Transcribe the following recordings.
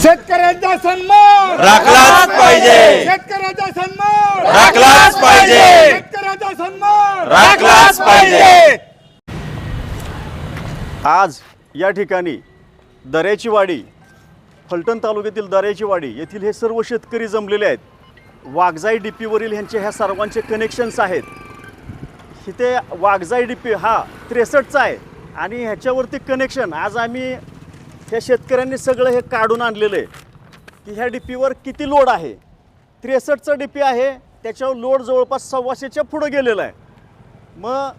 शेतकऱ्यांचा सन्मान राखलाच पाहिजे, शेतकऱ्याचा सन्मान राखलाच पाहिजे, शेतकऱ्याचा सन्मान राखलाच पाहिजे। आज या ठिकाणी दर्याची वाडी, फलटण तालुक्यातील दर्याची वाडी येथील हे सर्व शेतकरी जमलेले आहेत। वाघजाई डीपीवरील ह्यांचे ह्या सर्वांचे कनेक्शन्स आहेत। इथे वाघजाई डीपी हा 63चा आहे आणि ह्याच्यावरती कनेक्शन आज आम्ही ह्या शेतकऱ्यांनी सगळं हे काढून आणलेलं आहे की ह्या डीपीवर किती लोड आहे। 63चा डीपी आहे, त्याच्यावर लोड जवळपास 125च्या पुढं गेलेला आहे। मग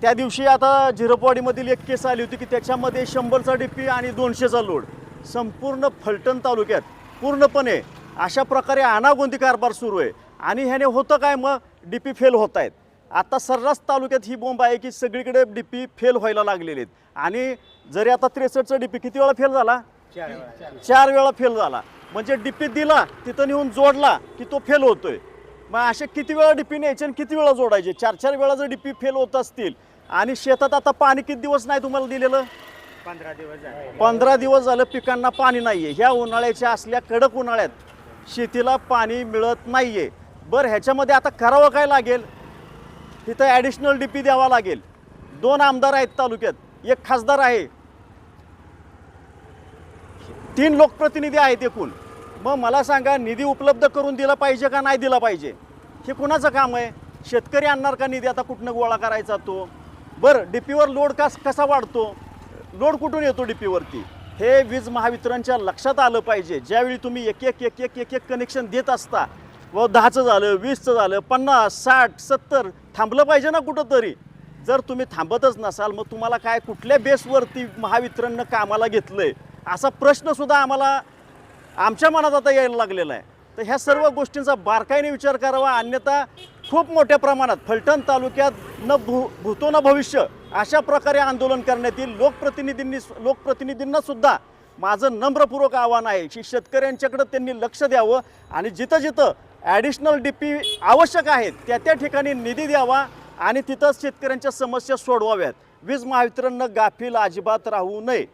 त्या दिवशी आता झिरपवाडीमधील एक केस आली होती की त्याच्यामध्ये 100चा डीपी आणि 200चा लोड संपूर्ण फलटण तालुक्यात पूर्णपणे अशा प्रकारे अनागोंदी कारभार सुरू आहे। आणि ह्याने होतं काय, मग डीपी फेल होत आहेत। आता सर्रास तालुक्यात ही बोंब आहे की सगळीकडे डीपी फेल व्हायला लागलेले आहेत। आणि जरी आता 63चा डीपी किती वेळा फेल झाला, 4 वेळा फेल झाला। म्हणजे डीपी दिला तिथं नेऊन जोडला की तो फेल होतोय। मग असे किती वेळा डीपी न्यायचे आणि किती वेळा जोडायचे? 4 वेळा जर डीपी फेल होत असतील आणि शेतात आता पाणी किती दिवस नाही तुम्हाला दिलेलं? 15 दिवस झालं पिकांना पाणी नाहीये। ह्या उन्हाळ्याच्या असल्या कडक उन्हाळ्यात शेतीला पाणी मिळत नाहीये। बरं, ह्याच्यामध्ये आता करावं काय लागेल? तिथं ॲडिशनल डीपी द्यावा लागेल। 2 आमदार आहेत तालुक्यात, 1 खासदार आहे, 3 लोकप्रतिनिधी आहेत एकूण। मग मला सांगा, निधी उपलब्ध करून दिला पाहिजे का नाही दिला पाहिजे? हे कुणाचं काम आहे? शेतकरी आणणार का निधी? आता कुठनं गोळा करायचा तो? बरं, डीपीवर लोड कसा वाढतो? लोड कुठून येतो डीपीवरती? हे वीज महावितरणच्या लक्षात आलं पाहिजे। ज्यावेळी तुम्ही एक एक कनेक्शन देत असता व 10चं झालं, 20चं झालं, 50, 60, 70 थांबलं पाहिजे ना कुठंतरी। जर तुम्ही थांबतच नसाल मग तुम्हाला काय, कुठल्या बेसवरती महावितरणनं कामाला घेतलंय असा प्रश्नसुद्धा आम्हाला आमच्या मनात आता यायला लागलेला आहे। तर ह्या सर्व गोष्टींचा बारकाईने विचार करावा, अन्यथा खूप मोठ्या प्रमाणात फलटण तालुक्यात न भूतो न भविष्य अशा प्रकारे आंदोलन करण्यात येईल। लोकप्रतिनिधींना सुद्धा माझं नम्रपूर्वक आव्हान आहे की शेतकऱ्यांच्याकडे त्यांनी लक्ष द्यावं आणि जिथं जिथं ॲडिशनल डीपी आवश्यक आहेत त्या ठिकाणी निधी द्यावा आणि तिथंच शेतकऱ्यांच्या समस्या सोडवाव्यात। वीज महावितरणनं गाफील अजिबात राहू नये।